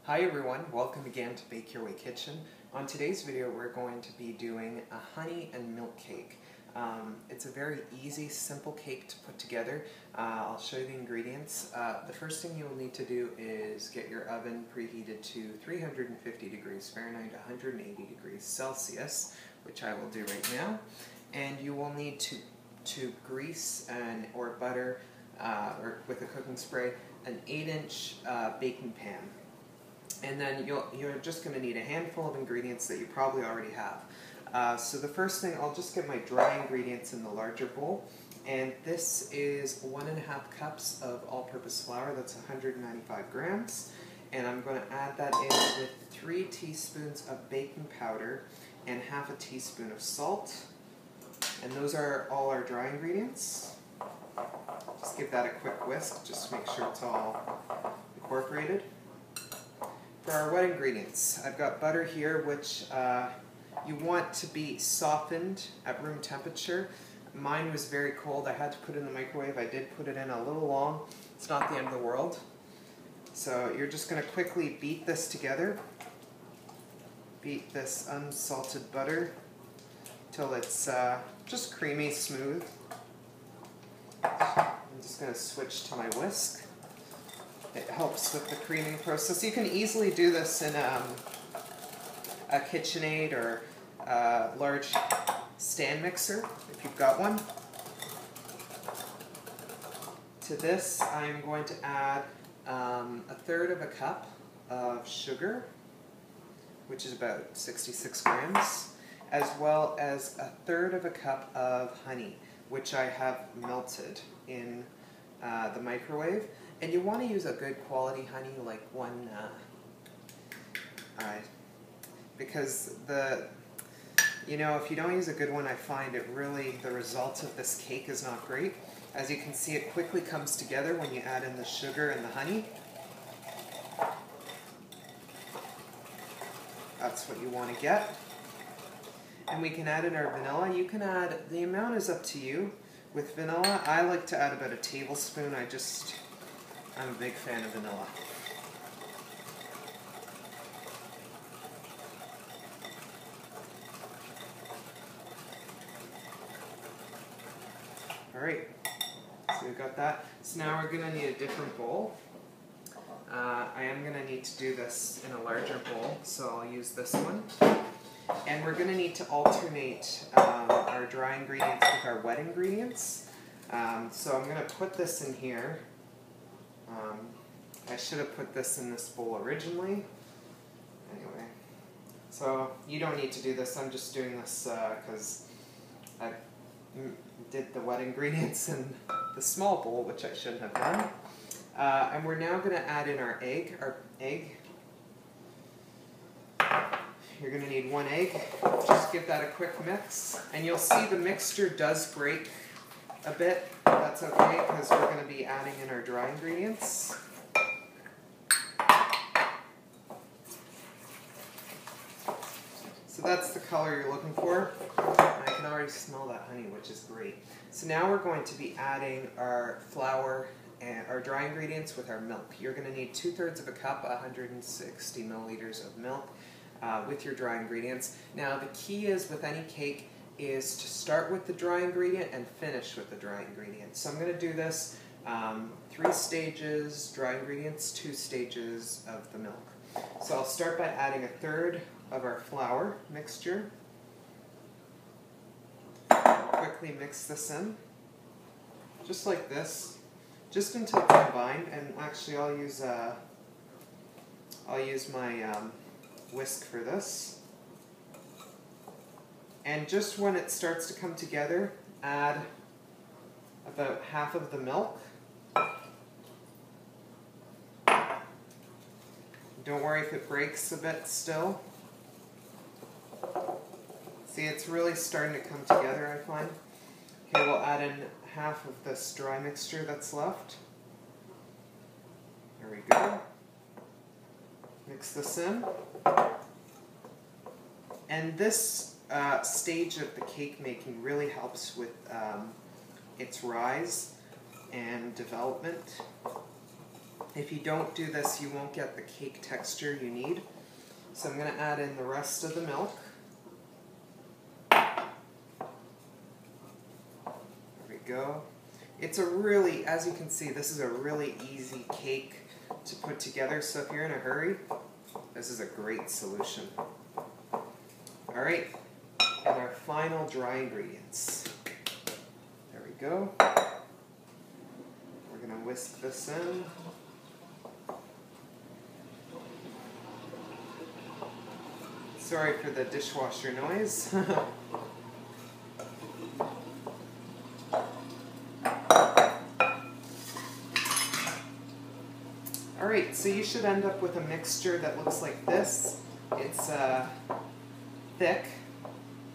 Hi everyone, welcome again to Bake Your Way Kitchen. On today's video we're going to be doing a honey and milk cake. It's a very easy, simple cake to put together. I'll show you the ingredients. The first thing you'll need to do is get your oven preheated to 350 degrees Fahrenheit, 180 degrees Celsius, which I will do right now. And you will need to grease or butter or with a cooking spray an 8-inch baking pan. And then you're just going to need a handful of ingredients that you probably already have. So the first thing, I'll just get my dry ingredients in the larger bowl. And this is 1.5 cups of all-purpose flour, that's 195 grams. And I'm going to add that in with 3 teaspoons of baking powder and half a teaspoon of salt. And those are all our dry ingredients. Just give that a quick whisk, just to make sure it's all incorporated. For our wet ingredients, I've got butter here, which you want to be softened at room temperature. Mine was very cold. I had to put it in the microwave. I did put it in a little long. It's not the end of the world. So you're just going to quickly beat this together. Beat this unsalted butter till it's just creamy, smooth. I'm just going to switch to my whisk. It helps with the creaming process. You can easily do this in a KitchenAid or a large stand mixer if you've got one. To this, I'm going to add 1/3 cup of sugar, which is about 66 grams, as well as 1/3 cup of honey, which I have melted in the microwave. And you want to use a good quality honey, like one, because if you don't use a good one, I find the result of this cake is not great. As you can see, it quickly comes together when you add in the sugar and the honey. That's what you want to get. And we can add in our vanilla. You can add, the amount is up to you. With vanilla, I like to add about a tablespoon. I'm a big fan of vanilla. Alright, so we've got that. So now we're going to need a different bowl. I am going to need to do this in a larger bowl, so I'll use this one. And we're going to need to alternate our dry ingredients with our wet ingredients. So I'm going to put this in here. I should have put this in this bowl originally. Anyway, so you don't need to do this. I'm just doing this because I did the wet ingredients in the small bowl, which I shouldn't have done. And we're now going to add in our egg. You're going to need 1 egg. Just give that a quick mix. And you'll see the mixture does break a bit. That's okay, because we're going to be adding in our dry ingredients. So that's the color you're looking for. And I can already smell that honey, which is great. So now we're going to be adding our flour and our dry ingredients with our milk. You're going to need 2/3 cup, 160 milliliters of milk with your dry ingredients. Now the key is with any cake is to start with the dry ingredient and finish with the dry ingredient. So I'm going to do this 3 stages dry ingredients, 2 stages of the milk. So I'll start by adding 1/3 of our flour mixture. Quickly mix this in, just like this, just until combined. And actually, I'll use my whisk for this. And just when it starts to come together, add about half of the milk. Don't worry if it breaks a bit still. See, it's really starting to come together, I find. Okay, we'll add in half of this dry mixture that's left. There we go. Mix this in. And this stage of the cake making really helps with its rise and development. If you don't do this, you won't get the cake texture you need. So I'm going to add in the rest of the milk. There we go. It's a really, as you can see, this is a really easy cake to put together. So if you're in a hurry, this is a great solution. Alright, and our final dry ingredients. There we go. We're going to whisk this in. Sorry for the dishwasher noise. Alright, so you should end up with a mixture that looks like this. It's thick,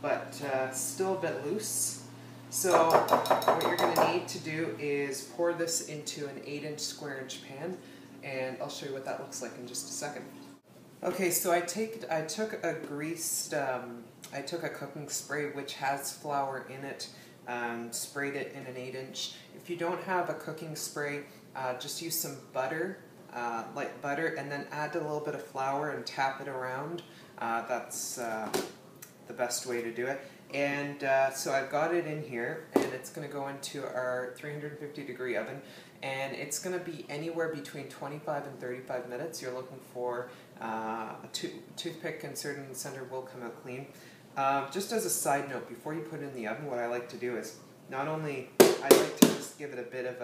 but still a bit loose. So what you're going to need to do is pour this into an 8-inch square inch pan, and I'll show you what that looks like in just a second. Okay, so I took a cooking spray which has flour in it, sprayed it in an 8-inch. If you don't have a cooking spray, just use some butter, light butter, and then add a little bit of flour and tap it around. That's the best way to do it. And so I've got it in here, and it's going to go into our 350-degree oven, and it's going to be anywhere between 25 and 35 minutes. You're looking for a toothpick inserted in the center will come out clean. Just as a side note, before you put it in the oven, what I like to do is not only I like to just give it a bit of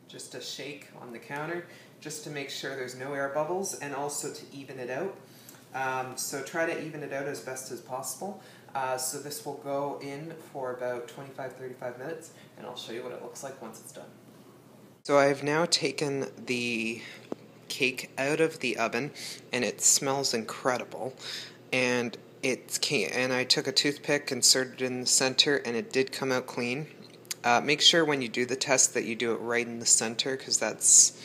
just a shake on the counter, just to make sure there's no air bubbles, and also to even it out. So try to even it out as best as possible. So this will go in for about 25-35 minutes, and I'll show you what it looks like once it's done. So I've now taken the cake out of the oven, and it smells incredible. And I took a toothpick, inserted it in the center, and it did come out clean. Make sure when you do the test that you do it right in the center, because that's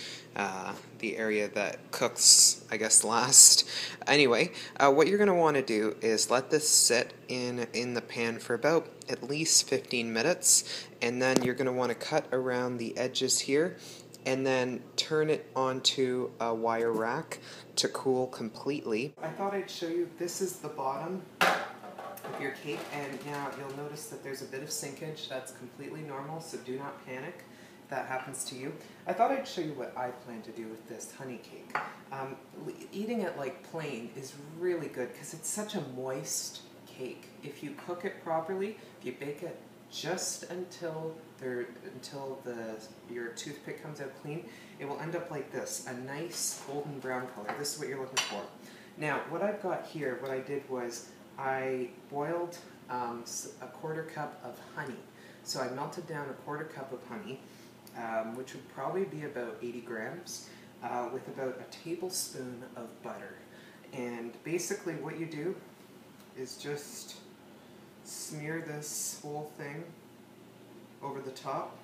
the area that cooks, I guess, last. Anyway, what you're going to want to do is let this sit in the pan for about at least 15 minutes, and then you're going to want to cut around the edges here, and then turn it onto a wire rack to cool completely. I thought I'd show you, this is the bottom of your cake, and now you'll notice that there's a bit of sinkage. That's completely normal, so do not panic if that happens to you. I thought I'd show you what I plan to do with this honey cake. Eating it like plain is really good because it's such a moist cake. If you cook it properly, if you bake it just until your toothpick comes out clean, it will end up like this, a nice golden brown color. This is what you're looking for. Now, what I've got here, what I did was I boiled a 1/4 cup of honey. So I melted down a 1/4 cup of honey, which would probably be about 80 grams, with about a tablespoon of butter. And basically what you do is just smear this whole thing over the top.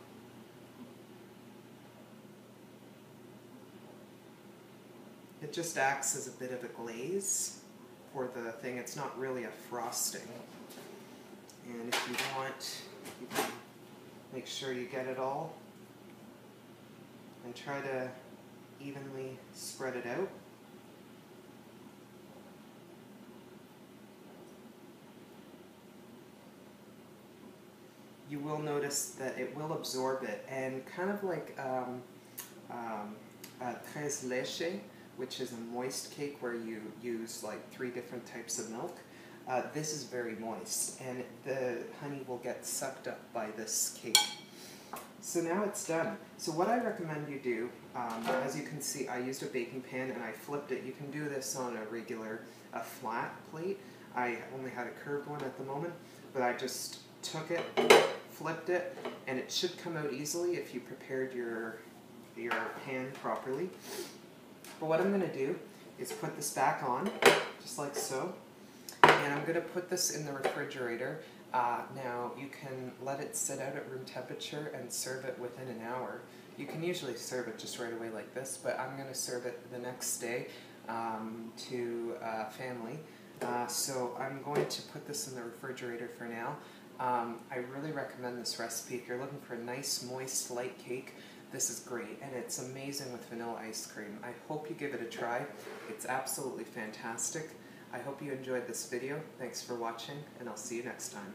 It just acts as a bit of a glaze for the thing. It's not really a frosting. And if you want, you can make sure you get it all and try to evenly spread it out. You will notice that it will absorb it, and kind of like tres leche, which is a moist cake where you use like 3 different types of milk. This is very moist, and the honey will get sucked up by this cake. So now it's done. So what I recommend you do, as you can see, I used a baking pan and I flipped it. You can do this on a regular, flat plate. I only had a curved one at the moment, but I just took it, flipped it, and it should come out easily if you prepared your pan properly. But what I'm going to do is put this back on, just like so, and I'm going to put this in the refrigerator. Now, you can let it sit out at room temperature and serve it within an hour. You can usually serve it just right away like this, but I'm going to serve it the next day to family. So I'm going to put this in the refrigerator for now. I really recommend this recipe if you're looking for a nice, moist, light cake. This is great, and it's amazing with vanilla ice cream. I hope you give it a try. It's absolutely fantastic. I hope you enjoyed this video. Thanks for watching, and I'll see you next time.